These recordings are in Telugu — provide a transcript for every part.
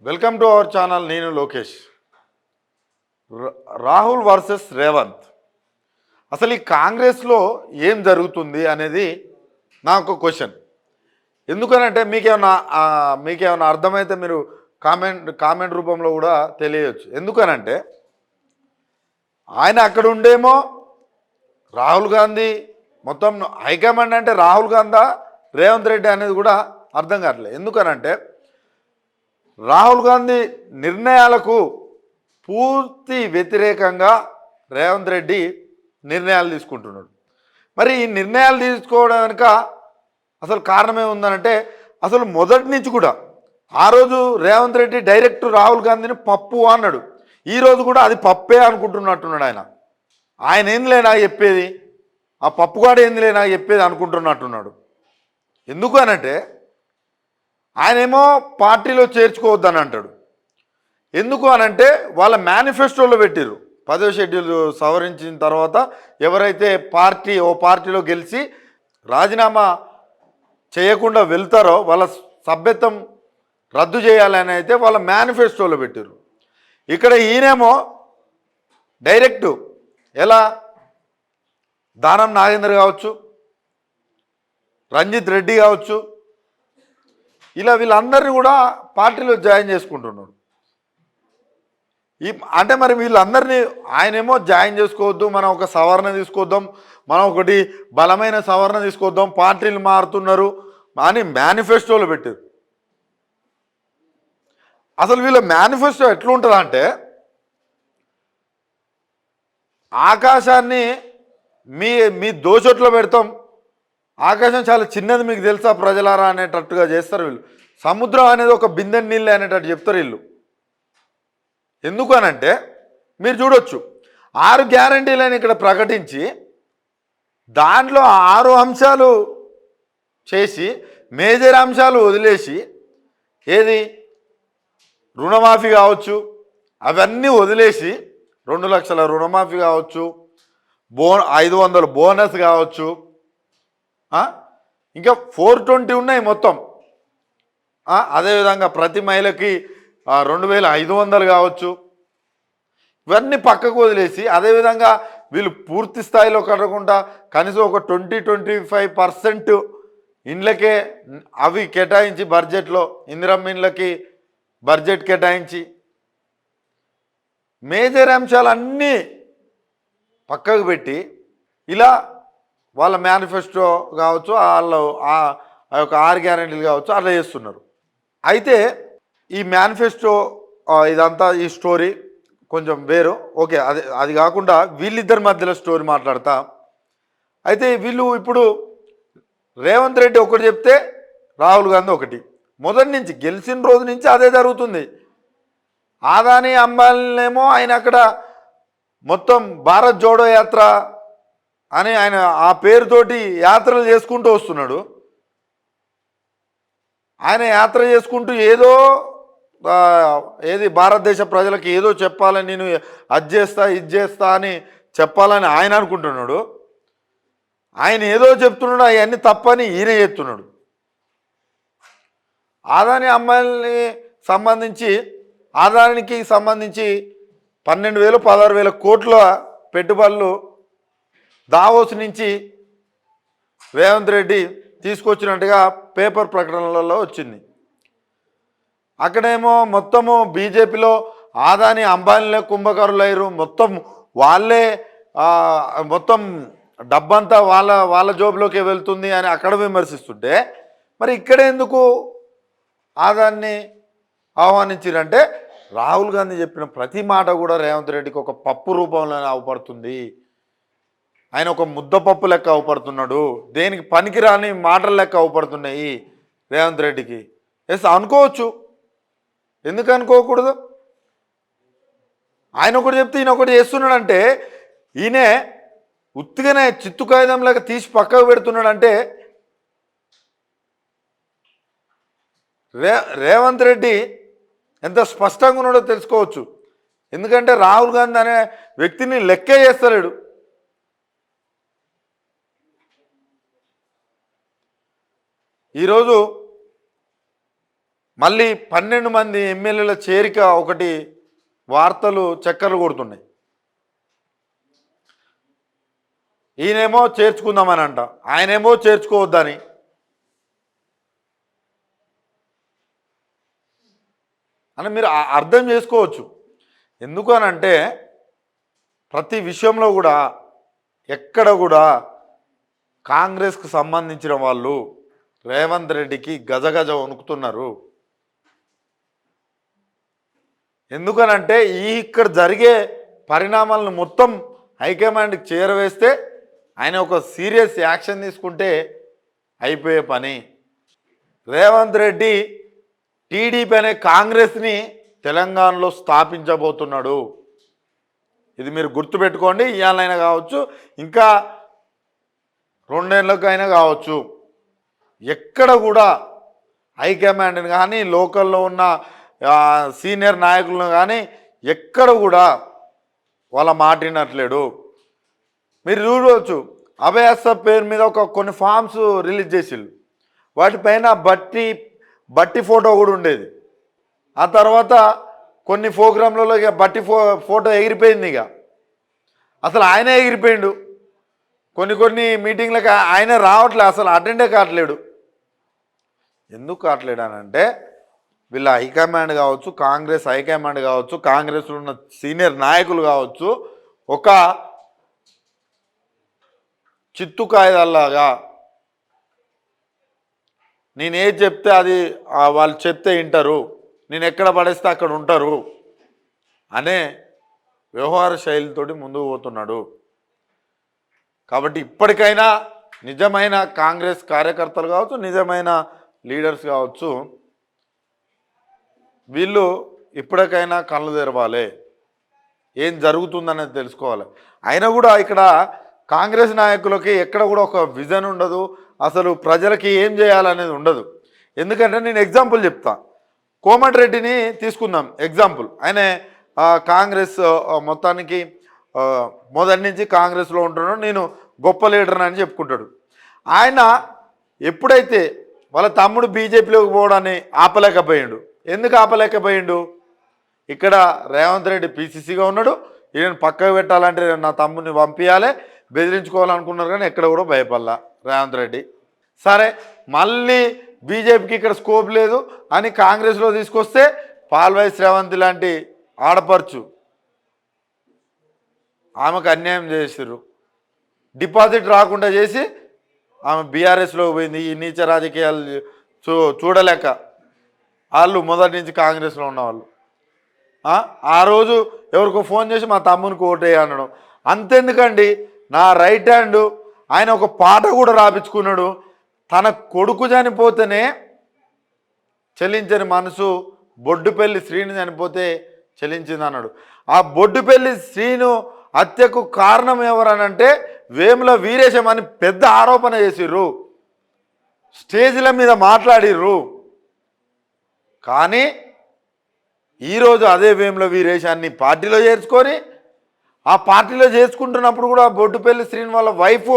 Welcome to our channel. నేను లోకేష్. రాహుల్ వర్సెస్ రేవంత్. అసలు ఈ కాంగ్రెస్లో ఏం జరుగుతుంది అనేది నాకు క్వశ్చన్. ఎందుకనంటే మీకేమైనా అర్థమైతే మీరు కామెంట్ రూపంలో కూడా తెలియచ్చు. ఎందుకనంటే ఆయన అక్కడ ఉండేమో రాహుల్ గాంధీ మొత్తం హైకమాండ్ అంటే రాహుల్ గాంధీ రేవంత్ రెడ్డి అనేది కూడా అర్థం కావట్లేదు. ఎందుకనంటే రాహుల్ గాంధీ నిర్ణయాలకు పూర్తి వ్యతిరేకంగా రేవంత్ రెడ్డి నిర్ణయాలు తీసుకుంటున్నాడు. మరి ఈ నిర్ణయాలు తీసుకోవడం వెనుక అసలు కారణమే ఉందనంటే అసలు మొదటి నుంచి కూడా ఆ రోజు రేవంత్ రెడ్డి డైరెక్ట్ రాహుల్ గాంధీని పప్పు అన్నాడు. ఈరోజు కూడా అది పప్పే అనుకుంటున్నట్టున్నాడు. ఆయన ఏందిలే నాకు చెప్పేది, ఆ పప్పుగాడు ఏందిలే నాకు చెప్పేది అనుకుంటున్నట్టున్నాడు. ఎందుకు అనంటే ఆయనేమో పార్టీలో చేర్చుకోవద్దని అంటాడు. ఎందుకు అనంటే వాళ్ళ మేనిఫెస్టోలో పెట్టిర్రు 10వ షెడ్యూల్ సవరించిన తర్వాత ఎవరైతే పార్టీలో గెలిచి రాజీనామా చేయకుండా వెళ్తారో వాళ్ళ సభ్యత్వం రద్దు చేయాలని అయితే వాళ్ళ మేనిఫెస్టోలో పెట్టిర్రు. ఇక్కడ ఈయనేమో డైరెక్ట్ ఎలా దానం నాగేందర్ కావచ్చు, రంజిత్ రెడ్డి కావచ్చు, ఇలా వీళ్ళందరినీ కూడా పార్టీలో జాయిన్ చేసుకుంటున్నాడు. అంటే మరి వీళ్ళందరినీ ఆయనేమో జాయిన్ చేసుకోవద్దు, మనం ఒక సవరణ తీసుకొద్దాం, మనం ఒకటి బలమైన సవరణ తీసుకొద్దాం, పార్టీలు మారుతున్నారు అని మేనిఫెస్టోలో పెట్టారు. అసలు వీళ్ళ మేనిఫెస్టో ఎట్లుంటుందంటే ఆకాశాన్ని మీ దోచొట్లో పెడతాం, ఆకాశం చాలా చిన్నది మీకు తెలుసా ప్రజలారా అనేటట్టుగా చేస్తారు వీళ్ళు. సముద్రం అనేది ఒక బిందె నీళ్ళు అనేటట్టు చెప్తారు వీళ్ళు. ఎందుకు అనంటే మీరు చూడొచ్చు 6 గ్యారంటీలను ఇక్కడ ప్రకటించి దాంట్లో 6 అంశాలు చేసి మేజర్ అంశాలు వదిలేసి ఏది రుణమాఫీ కావచ్చు అవన్నీ వదిలేసి 2 లక్షల రుణమాఫీ కావచ్చు, 500 బోనస్ కావచ్చు, ఇంకా 420 ఉన్నాయి మొత్తం. అదేవిధంగా ప్రతి మహిళకి 2500 కావచ్చు, ఇవన్నీ పక్కకు వదిలేసి అదేవిధంగా వీళ్ళు పూర్తి స్థాయిలో కట్టకుండా కనీసం ఒక 20-25% ఇండ్లకే అవి కేటాయించి బడ్జెట్లో ఇందిరమ్మ ఇండ్లకి బడ్జెట్ కేటాయించి మేజర్ అంశాలన్నీ పక్కకు పెట్టి ఇలా వాళ్ళ మేనిఫెస్టో కావచ్చు, వాళ్ళు ఆ యొక్క 6 గ్యారెంటీలు కావచ్చు అట్లా చేస్తున్నారు. అయితే ఈ మేనిఫెస్టో ఇదంతా ఈ స్టోరీ కొంచెం వేరు. ఓకే, అది కాకుండా వీళ్ళిద్దరి మధ్యలో స్టోరీ మాట్లాడతా. అయితే వీళ్ళు ఇప్పుడు రేవంత్ రెడ్డి ఒకటి చెప్తే రాహుల్ గాంధీ ఒకటి. మొదటి నుంచి గెలిచిన రోజు నుంచి అదే జరుగుతుంది. ఆదాని అంబానీనేమో ఆయన అక్కడ మొత్తం భారత్ జోడో యాత్ర అని ఆయన ఆ పేరుతోటి యాత్రలు చేసుకుంటూ వస్తున్నాడు. ఆయన యాత్ర చేసుకుంటూ ఏది భారతదేశ ప్రజలకు ఏదో చెప్పాలని, నేను అది చేస్తా ఇది చేస్తా అని చెప్పాలని ఆయన అనుకుంటున్నాడు. ఆయన ఏదో చెప్తున్నాడు, అవన్నీ తప్పని ఈయన చెప్తున్నాడు. ఆదాని అమ్మాయిని ఆదానికి సంబంధించి 12,000-16,000 కోట్ల పెట్టుబడులు దావోస్ నుంచి రేవంత్ రెడ్డి తీసుకొచ్చినట్టుగా పేపర్ ప్రకటనలలో వచ్చింది. అక్కడేమో మొత్తము బీజేపీలో ఆదాని అంబానీలే కుంభకారులు అయ్యారు, మొత్తం వాళ్ళే మొత్తం డబ్బంతా వాళ్ళ జోబులోకి వెళ్తుంది అని అక్కడ విమర్శిస్తుంటే మరి ఇక్కడ ఎందుకు ఆదాన్ని ఆహ్వానించారంటే రాహుల్ గాంధీ చెప్పిన ప్రతి మాట కూడా రేవంత్ రెడ్డికి ఒక పప్పు రూపంలోనే అవపడుతుంది. ఆయన ఒక ముద్దపప్పు లెక్క అవపడుతున్నాడు, దేనికి పనికిరాని మాటల లెక్క అవపడుతున్నాయి రేవంత్ రెడ్డికి. ఎస్ అనుకోవచ్చు, ఎందుకు అనుకోకూడదు? ఆయన ఒకటి చెప్తే ఈయన ఒకటి చేస్తున్నాడంటే ఈయనే ఉత్తిగానే చిత్తు కాగితం లాగా తీసి పక్కకు పెడుతున్నాడంటే రేవంత్ రెడ్డి ఎంత స్పష్టంగా ఉన్నాడో తెలుసుకోవచ్చు. ఎందుకంటే రాహుల్ గాంధీ అనే వ్యక్తిని లెక్కే చేస్తలేడు. ఈరోజు మళ్ళీ 12 మంది ఎమ్మెల్యేల చేరిక ఒకటి వార్తలు చక్కర్లు కొడుతున్నాయి. ఈయనేమో చేర్చుకుందామని అంట, ఆయనేమో చేర్చుకోవద్దని. అని మీరు అర్థం చేసుకోవచ్చు. ఎందుకు అనంటే ప్రతి విషయంలో కూడా ఎక్కడ కూడా కాంగ్రెస్కు సంబంధించిన వాళ్ళు రేవంత్ రెడ్డికి గజగజ వణుకుతున్నారు. ఎందుకనంటే ఇక్కడ జరిగే పరిణామాలను మొత్తం హైకమాండ్కి చేరవేస్తే ఆయన ఒక సీరియస్ యాక్షన్ తీసుకుంటే అయిపోయే పని. రేవంత్ రెడ్డి టీడీపీ అనే కాంగ్రెస్ని తెలంగాణలో స్థాపించబోతున్నాడు. ఇది మీరు గుర్తుపెట్టుకోండి. ఇవాళైనా కావచ్చు, ఇంకా 2 ఏళ్ళకైనా కావచ్చు. ఎక్కడ కూడా హైకమాండ్ని కానీ లోకల్లో ఉన్న సీనియర్ నాయకులను కానీ ఎక్కడ కూడా వాళ్ళ మాట వినట్లేడు. మీరు చూడవచ్చు, అభయాస పేరు మీద కొన్ని ఫామ్స్ రిలీజ్ చేసిళ్ళు. వాటిపైన బట్టి ఫోటో కూడా ఉండేది. ఆ తర్వాత కొన్ని ప్రోగ్రాంలలో ఇక బట్టి ఫోటో ఎగిరిపోయింది. ఇక అసలు ఆయనే ఎగిరిపోయిండు. కొన్ని మీటింగ్లకు ఆయన రావట్లే, అసలు అటెండే కావట్లేడు. ఎందుకు కావట్లేడు అని అంటే వీళ్ళ హైకమాండ్ కావచ్చు, కాంగ్రెస్ హైకమాండ్ కావచ్చు, కాంగ్రెస్లో ఉన్న సీనియర్ నాయకులు కావచ్చు, ఒక చిత్తు కాయదల్లాగా నేనేది చెప్తే అది వాళ్ళు చెప్తే వింటారు, నేను ఎక్కడ పడేస్తే అక్కడ ఉంటారు అనే వ్యవహార శైలితోటి ముందుకు పోతున్నాడు. కాబట్టి ఇప్పటికైనా నిజమైన కాంగ్రెస్ కార్యకర్తలు కావచ్చు, నిజమైన లీడర్స్ కావచ్చు, వీళ్ళు ఇప్పటికైనా కళ్ళు తెరవాలి, ఏం జరుగుతుందనేది తెలుసుకోవాలి. అయినా కూడా ఇక్కడ కాంగ్రెస్ నాయకులకి ఎక్కడ కూడా ఒక విజన్ ఉండదు, అసలు ప్రజలకి ఏం చేయాలనేది ఉండదు. ఎందుకంటే నేను ఎగ్జాంపుల్ చెప్తా. కోమటిరెడ్డిని తీసుకుందాం ఎగ్జాంపుల్. ఆయన కాంగ్రెస్ మొత్తానికి మొదటి నుంచి కాంగ్రెస్లో ఉంటున్నాడు, నేను గొప్ప లీడర్ అని చెప్పుకుంటాడు. ఆయన ఎప్పుడైతే వాళ్ళ తమ్ముడు బీజేపీలోకి పోవడాన్ని ఆపలేకపోయాడు. ఎందుకు ఆపలేకపోయిండు? ఇక్కడ రేవంత్ రెడ్డి పీసీసీగా ఉన్నాడు, ఈయన పక్కకు పెట్టాలంటే నా తమ్ముడిని పంపించాలి, బెదిరించుకోవాలనుకున్నారు, కానీ ఎక్కడ కూడా భయపడలా రేవంత్ రెడ్డి. సరే, మళ్ళీ బీజేపీకి ఇక్కడ స్కోప్ లేదు అని కాంగ్రెస్లో తీసుకొస్తే పాల్వాయి శ్రవంతి లాంటి ఆడపడుచు ఆమెకు అన్యాయం చేసిర్రు, డిపాజిట్ రాకుండా చేసి ఆమె బీఆర్ఎస్లో పోయింది. ఈ నీచ రాజకీయాలు చూడలేక వాళ్ళు మొదటి నుంచి కాంగ్రెస్లో ఉన్నవాళ్ళు ఆ రోజు ఎవరికో ఫోన్ చేసి మా తమ్మునికి ఓటేయ అనడం. అంతెందుకండి, నా రైట్ హ్యాండ్ ఆయన ఒక పాట కూడా రాపించుకున్నాడు. తన కొడుకు చనిపోతేనే చెల్లించని మనసు బొడ్డుపల్లి శ్రీను చనిపోతే చెల్లించింది అన్నాడు. ఆ బొడ్డుపల్లి శ్రీను హత్యకు కారణం ఎవరనంటే వేముల వీరేశం అని పెద్ద ఆరోపణ చేసిర్రు, స్టేజ్ల మీద మాట్లాడిర్రు. కానీ ఈరోజు అదే వేముల వీరేశాన్ని పార్టీలో చేర్చుకొని ఆ పార్టీలో చేసుకుంటున్నప్పుడు కూడా బొడ్డుపల్లి శ్రీను వాళ్ళ వైఫ్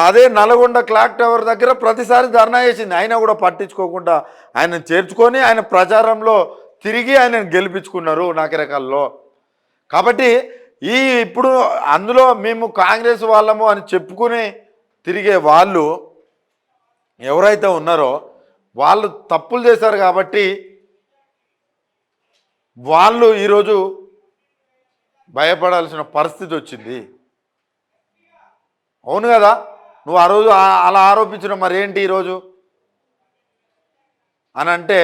అదే నల్గొండ క్లాక్ టవర్ దగ్గర ప్రతిసారి ధర్నా చేసింది. అయినా కూడా పట్టించుకోకుండా ఆయన చేర్చుకొని ఆయన ప్రచారంలో తిరిగి ఆయనను గెలిపించుకున్నారు నాకిరకాల్లో. కాబట్టి ఇప్పుడు అందులో మేము కాంగ్రెస్ వాళ్ళము అని చెప్పుకుని తిరిగే వాళ్ళు ఎవరైతే ఉన్నారో వాళ్ళు తప్పులు చేశారు. కాబట్టి వాళ్ళు ఈరోజు భయపడాల్సిన పరిస్థితి వచ్చింది. అవును కదా, నువ్వు ఆ రోజు అలా ఆరోపించిన మరేంటి ఈరోజు అని అంటే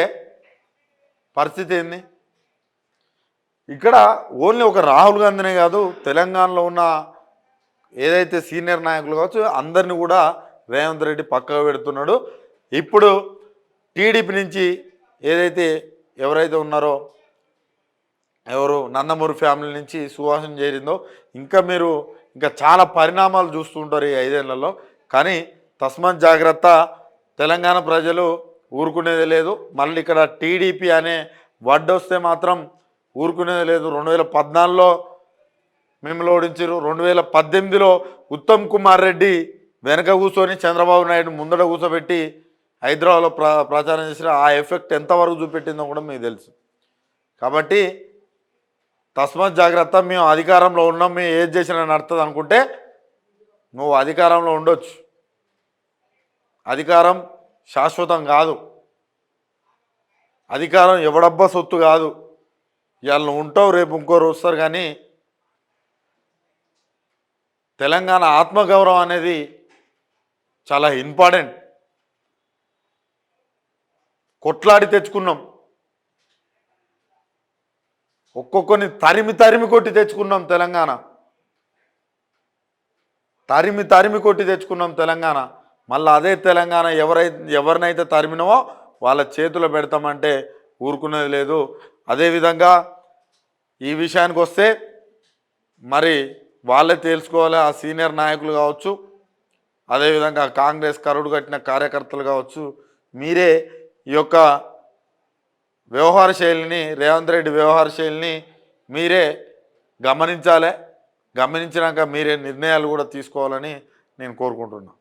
పరిస్థితి ఏంది? ఇక్కడ ఓన్లీ ఒక రాహుల్ గాంధీనే కాదు, తెలంగాణలో ఉన్న ఏదైతే సీనియర్ నాయకులు కావచ్చు అందరినీ కూడా రేవంత్ రెడ్డి పక్కకు పెడుతున్నాడు. ఇప్పుడు టీడీపీ నుంచి ఏదైతే ఎవరైతే ఉన్నారో ఎవరు నందమూరి ఫ్యామిలీ నుంచి సుహాసిని చేరిందో ఇంకా చాలా పరిణామాలు చూస్తుంటారు ఈ 5 ఏళ్లలో. కానీ తస్మాత్ జాగ్రత్త, తెలంగాణ ప్రజలు ఊరుకునేది లేదు. మళ్ళీ ఇక్కడ టీడీపీ అనే వర్డ్ వస్తే మాత్రం ఊరుకునేది లేదు. 2014లో మేము ఓడించారు, 2018లో ఉత్తమ్ కుమార్ రెడ్డి వెనక కూర్చొని చంద్రబాబు నాయుడు ముందట కూర్చోబెట్టి హైదరాబాద్లో ప్రచారం చేసిన ఆ ఎఫెక్ట్ ఎంతవరకు చూపెట్టిందో కూడా మీకు తెలుసు. కాబట్టి తస్మాత్ జాగ్రత్త. మేము అధికారంలో ఉన్నాం, మేము ఏది చేసినా నడుతుంది అనుకుంటే నువ్వు అధికారంలో ఉండొచ్చు, అధికారం శాశ్వతం కాదు, అధికారం ఎవడబ్బా సొత్తు కాదు. ఇవాళ నువ్వు ఉంటావు, రేపు ఇంకోరు వస్తారు. కానీ తెలంగాణ ఆత్మగౌరవం అనేది చాలా ఇంపార్టెంట్. కొట్లాడి తెచ్చుకున్నాం, ఒక్కొక్కరిని తరిమి తరిమి కొట్టి తెచ్చుకున్నాం తెలంగాణ, తరిమి తరిమి కొట్టి తెచ్చుకున్నాం తెలంగాణ. మళ్ళీ అదే తెలంగాణ ఎవరినైతే తరిమినవో వాళ్ళ చేతిలో పెడతామంటే ఊరుకునేది లేదు. అదేవిధంగా ఈ విషయానికి వస్తే మరి వాళ్ళే తేల్చుకోవాలి, ఆ సీనియర్ నాయకులు కావచ్చు, అదేవిధంగా కాంగ్రెస్ కరుడు కట్టిన కార్యకర్తలు కావచ్చు. మీరే ఈ యొక్క వ్యవహార శైలిని, రేవంత్ రెడ్డి వ్యవహార శైలిని మీరే గమనించాలి. గమనించినాక మీరే నిర్ణయాలు కూడా తీసుకోవాలని నేను కోరుకుంటున్నాను.